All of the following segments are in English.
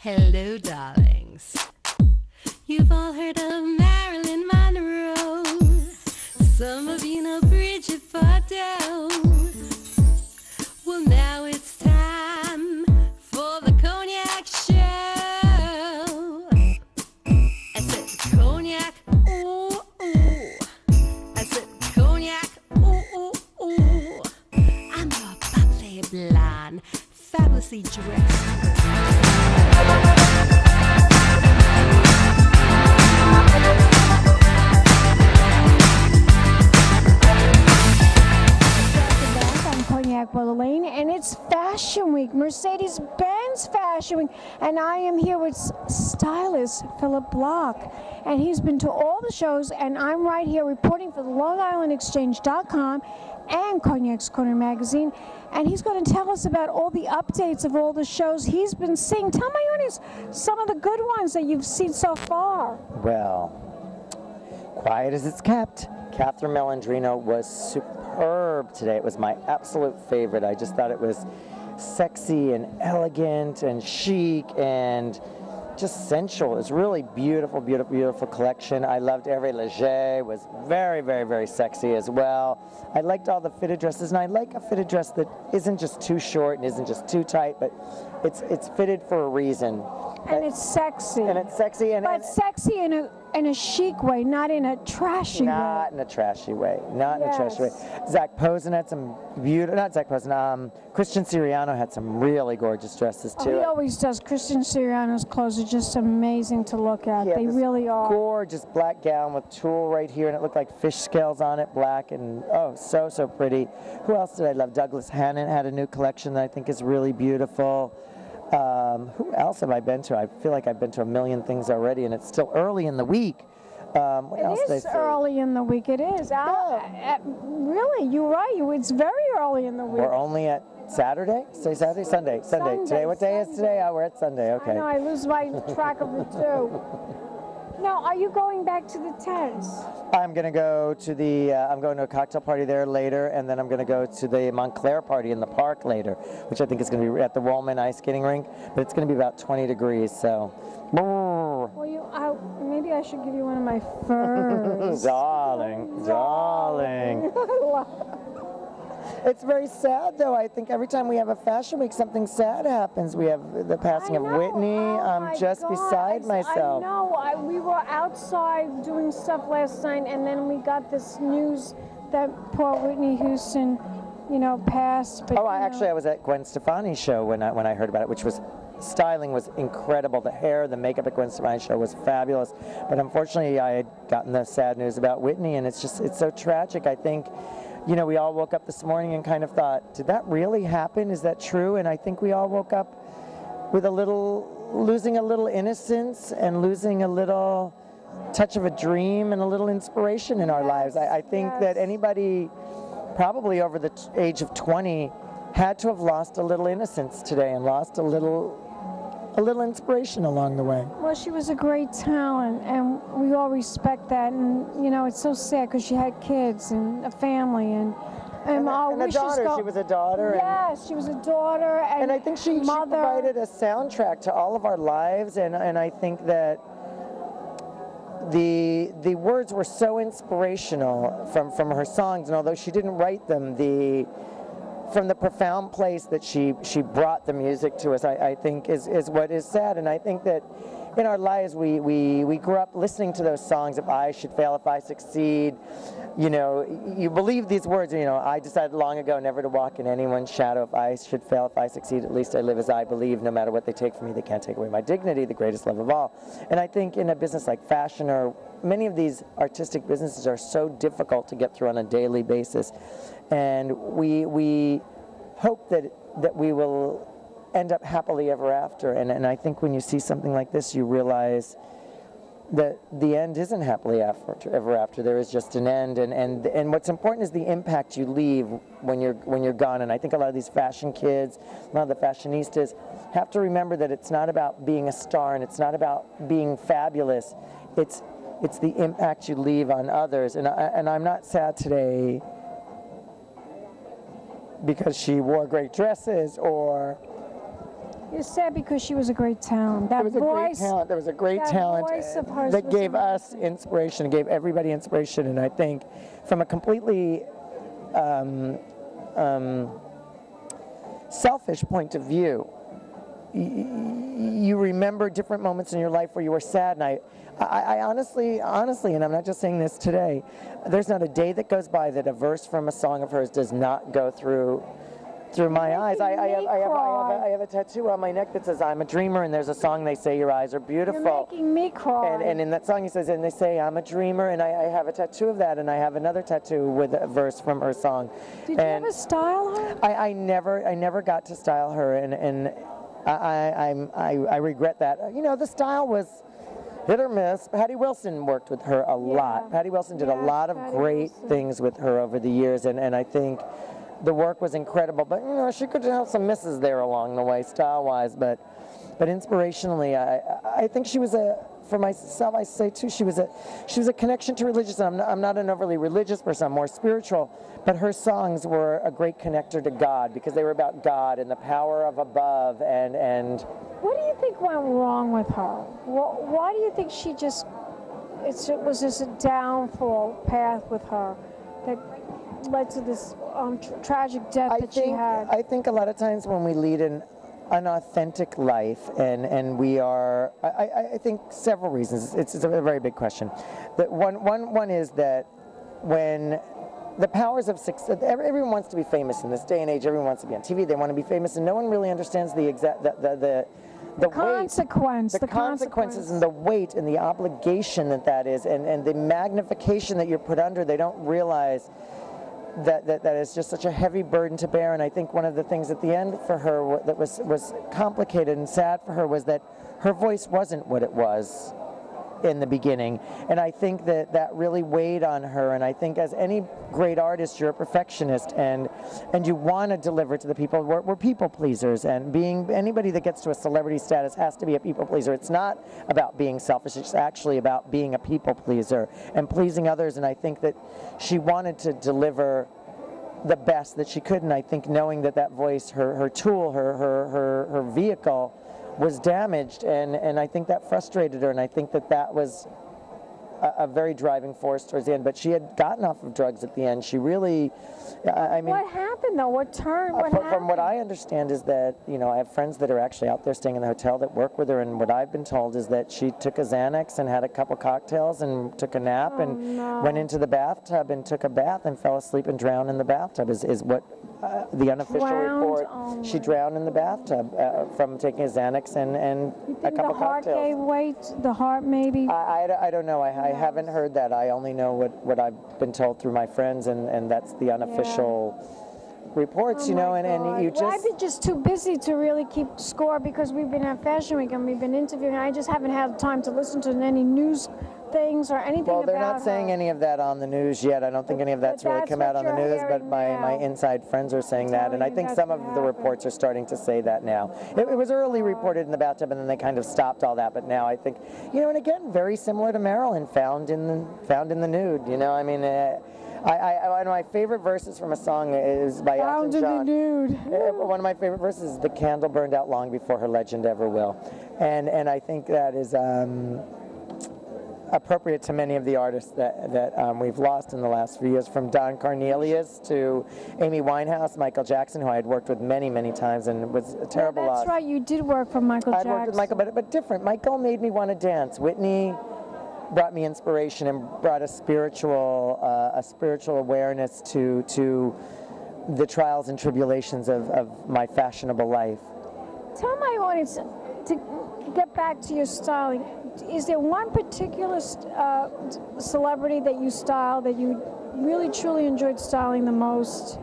Hello, darlings. You've all heard of Marilyn Monroe. Some of you know Bridget Bardot. Well, now it's time for the Cognac show. I said Cognac, ooh, ooh. I said Cognac, ooh, ooh, ooh. I'm your bubbly blonde, fabulously dressed. Wellerlane, and it's Fashion Week, Mercedes-Benz Fashion Week, and I am here with Stylist Phillip, and he's been to all the shows, and I'm right here reporting for the LongIslandExchange.com and Cognacscorner magazine, and he's going to tell us about all the updates of all the shows he's been seeing. Tell my audience some of the good ones that you've seen so far. Well, quiet as it's kept. Catherine Melandrino was superb today. It was my absolute favorite. I just thought it was sexy and elegant and chic and just sensual. It's really beautiful, beautiful, beautiful collection. I loved Hervé Leger. Was very, very, very sexy as well. I liked all the fitted dresses, and I like a fitted dress that isn't just too short and isn't just too tight, but it's fitted for a reason. And it's sexy. And it's sexy. But sexy in a chic way, not in a trashy way. Not in a trashy way. Not in a trashy way. Zach Posen had some beautiful, not Zach Posen, Christian Siriano had some really gorgeous dresses too. Oh, he always does. Christian Siriano's clothes are just amazing to look at. They really are. Gorgeous black gown with tulle right here, and it looked like fish scales on it, black, and oh, so, so pretty. Who else did I love? Douglas Hannon had a new collection that I think is really beautiful. Who else have I been to? I feel like I've been to a million things already, and it's still early in the week. What else did I say? Early in the week. It is. Really, you're right. It's very early in the week. We're only at Saturday? Say Saturday? Sunday. Today, what day is today? Oh, we're at Sunday. Okay. I know. I lose my track of the two. Now, are you going back to the tents? I'm going to go to the, I'm going to a cocktail party there later, and then I'm going to go to the Montclair party in the park later, which I think is going to be at the Wollman Ice Skating Rink, but it's going to be about 20 degrees, so. Well, maybe I should give you one of my furs. Darling, darling. It's very sad, though. I think every time we have a fashion week, something sad happens. We have the passing of Whitney. I'm just beside myself. I know. We were outside doing stuff last night, and then we got this news that poor Whitney Houston, passed. But, I was at Gwen Stefani's show when I heard about it, which was styling was incredible. The hair, the makeup at Gwen Stefani's show was fabulous. But unfortunately, I had gotten the sad news about Whitney, and it's so tragic. I think. We all woke up this morning and kind of thought, did that really happen? Is that true? And I think we all woke up with losing a little innocence and losing a little touch of a dream and a little inspiration in our lives. I think that anybody probably over the age of 20 had to have lost a little innocence today and lost a little inspiration along the way. Well, she was a great talent, and we all respect that. And it's so sad because she had kids and a family, and a daughter. She was a daughter. Yes, she was a daughter, and I think she provided a soundtrack to all of our lives, and I think that the words were so inspirational from her songs, and although she didn't write them, from the profound place that she brought the music to us, I think is what is sad. And I think that in our lives we grew up listening to those songs, if I should fail, if I succeed. You believe these words, I decided long ago never to walk in anyone's shadow. If I should fail, if I succeed, at least I live as I believe. No matter what they take from me, they can't take away my dignity, the greatest love of all. And I think in a business like fashion, or many of these artistic businesses are so difficult to get through on a daily basis. And we hope that we will end up happily ever after. And I think when you see something like this, you realize that the end isn't happily ever after. There is just an end. And what's important is the impact you leave when you're gone. And I think a lot of these fashion kids, a lot of the fashionistas, have to remember that it's not about being a star and it's not about being fabulous. It's the impact you leave on others. And I'm not sad today because she wore great dresses or It's sad because she was a great talent. That There was a great voice, talent. There was a great that talent voice of hers that was gave us amazing. inspiration, gave everybody inspiration. And I think from a completely selfish point of view, you remember different moments in your life where you were sad. And I honestly, and I'm not just saying this today, there's not a day that goes by that a verse from a song of hers does not go through my eyes. I have a tattoo on my neck that says "I'm a dreamer," and there's a song they say "Your eyes are beautiful." You're making me cry. And in that song he says, and they say "I'm a dreamer," and I have a tattoo of that, and I have another tattoo with a verse from her song. Did you ever style her? I never got to style her, and I regret that. You know, the style was hit or miss. Patty Wilson worked with her a lot. Patty Wilson did a lot of great things with her over the years, and I think the work was incredible. But you know, she could have some misses there along the way, style-wise. But inspirationally, I think she was for myself, I say too, she was a connection to religious. I'm not an overly religious person. I'm more spiritual. But her songs were a great connector to God because they were about God and the power of above. And What do you think went wrong with her? Why do you think she just? It was just a downfall path with her that led to this tragic death that she had. I think a lot of times when we lead an authentic life, and we are, I think several reasons. It's a very big question. That one is that when the powers of success, everyone wants to be famous in this day and age. Everyone wants to be on TV. They want to be famous, and no one really understands the consequences and the weight and the obligation that is, and the magnification that you're put under. They don't realize that is just such a heavy burden to bear. And I think one of the things at the end for her that was complicated and sad for her was that her voice wasn't what it was in the beginning, and I think that really weighed on her. And I think as any great artist, you're a perfectionist, and you want to deliver to the people. We're people pleasers, and anybody that gets to a celebrity status has to be a people pleaser. It's not about being selfish, it's actually about being a people pleaser and pleasing others. And I think that she wanted to deliver the best that she could, and I think knowing that voice, her tool, her vehicle, was damaged, and I think that frustrated her, and I think that was a very driving force towards the end. But she had gotten off of drugs at the end. She really, I mean... What happened, though? What happened? From what I understand is that, you know, I have friends that are actually out there staying in the hotel that work with her, and what I've been told is that she took a Xanax and had a couple cocktails and took a nap went into the bathtub and took a bath and fell asleep and drowned in the bathtub is what the unofficial report. She drowned in the bathtub from taking a Xanax and a couple cocktails. The heart gave way? The heart maybe? I don't know. I haven't heard that. I only know what I've been told through my friends, and that's the unofficial reports, you know, and you just... I've been just too busy to really keep score because we've been at Fashion Week and we've been interviewing, and I just haven't had time to listen to any news things or anything about her. Well, they're not saying any of that on the news yet. I don't think any of that's really come out on the news, but my inside friends are saying that, and I think some of the reports are starting to say that now. It was early reported in the bathtub, and then they kind of stopped all that, but now I think, you know, and again, very similar to Marilyn, found in the nude, you know, I mean, one of my favorite verses from a song is by Elton John. Found in the nude. One of my favorite verses is "The candle burned out long before her legend ever will," and I think that is appropriate to many of the artists that we've lost in the last few years, from Don Cornelius to Amy Winehouse, Michael Jackson, who I had worked with many times, and it was a terrible loss. That's right, you did work for Michael Jackson. I worked with Michael, but different. Michael made me want to dance. Whitney brought me inspiration and brought a spiritual awareness to the trials and tribulations of my fashionable life. Tell my audience, to get back to your styling, is there one particular celebrity that you style that you really truly enjoyed styling the most?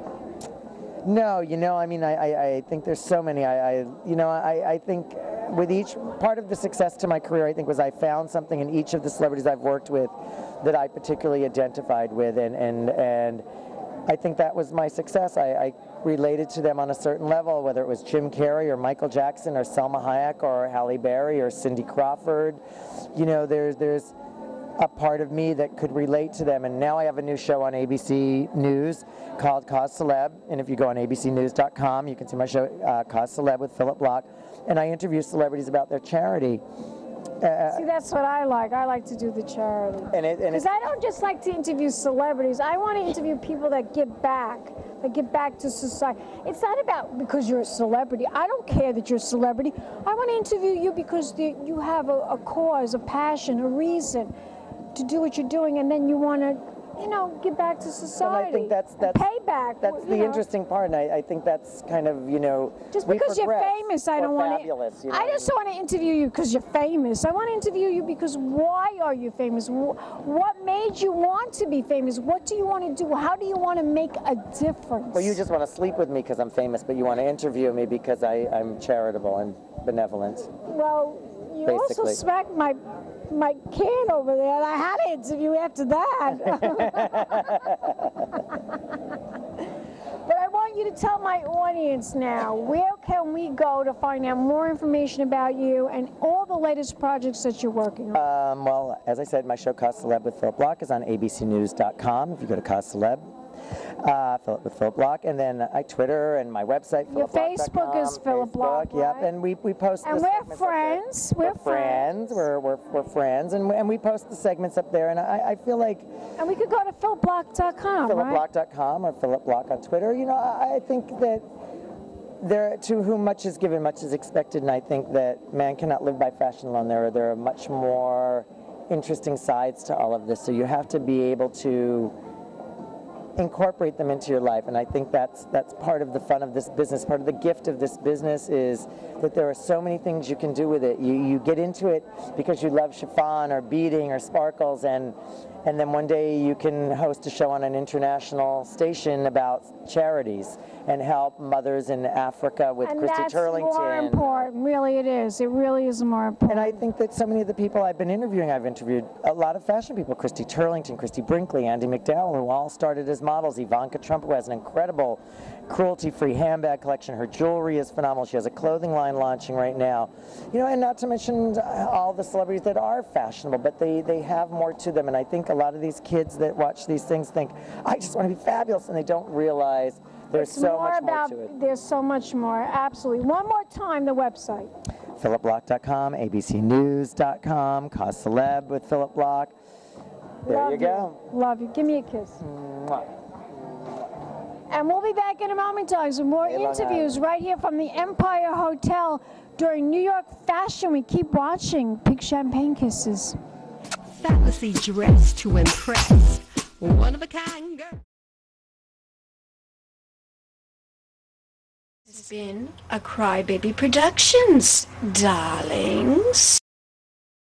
No, you know, I mean, I think there's so many. I think with each part of the success to my career, I think was I found something in each of the celebrities I've worked with that I particularly identified with, and I think that was my success. I related to them on a certain level, whether it was Jim Carrey or Michael Jackson or Selma Hayek or Halle Berry or Cindy Crawford. You know, there's a part of me that could relate to them, and now I have a new show on ABC News called Cause Celeb, and if you go on abcnews.com, you can see my show, Cause Celeb with Phillip Block. and I interview celebrities about their charity. See, that's what I like. I like to do the charity. Because I don't just like to interview celebrities. I want to interview people that give back to society. It's not about because you're a celebrity. I don't care that you're a celebrity. I want to interview you because you have a cause, a passion, a reason to do what you're doing, and then you want to, give back to society. And I think that's payback. That's the interesting part, and I think that's kind of, just because you're famous, I don't want to. I just don't want to interview you because you're famous. I want to interview you because why are you famous? What made you want to be famous? What do you want to do? How do you want to make a difference? Well, you just want to sleep with me because I'm famous, but you want to interview me because I'm charitable and benevolent. Well, you basically also smacked my can over there, and I had to interview after that. But I want you to tell my audience now, where can we go to find out more information about you and all the latest projects that you're working on? Well, as I said, my show Cause Celeb with Phillip Block is on abcnews.com. If you go to Cause Celeb, Phillip with Phillip Block, and then I Twitter and my website. Your Facebook is Phillip Block, right? Yep, and we post. And we're friends. We're friends. We're friends, and we post the segments up there. And I feel like. And we could go to philipblock.com, right? philipblock.com or Phillip Block on Twitter. I think that there, to whom much is given, much is expected, and I think that man cannot live by fashion alone. There are much more interesting sides to all of this. So you have to be able to incorporate them into your life, and I think that's part of the fun of this business. Part of the gift of this business is that there are so many things you can do with it. You get into it because you love chiffon or beading or sparkles, and then one day you can host a show on an international station about charities and help mothers in Africa with Christy Turlington. And that's more important. Really it is. It really is more important. And I think that so many of the people I've been interviewing, I've interviewed a lot of fashion people, Christy Turlington, Christy Brinkley, Andy McDowell, who all started as models, Ivanka Trump, who has an incredible cruelty-free handbag collection. Her jewelry is phenomenal. She has a clothing line launching right now. And not to mention all the celebrities that are fashionable, but they have more to them. And I think a lot of these kids that watch these things think, I just want to be fabulous, and they don't realize there's so much more to it. There's so much more, absolutely. One more time, the website. philipblock.com, abcnews.com, Cause Celeb with Phillip Block. There you go. Love you. Give me a kiss. Mwah. And we'll be back in a moment, guys, with more interviews right here from the Empire Hotel during New York Fashion Week. Keep watching. Pink Champagne Kisses. Fabulously dressed to impress. One of a kind girl. It's been a Crybaby Productions, darlings.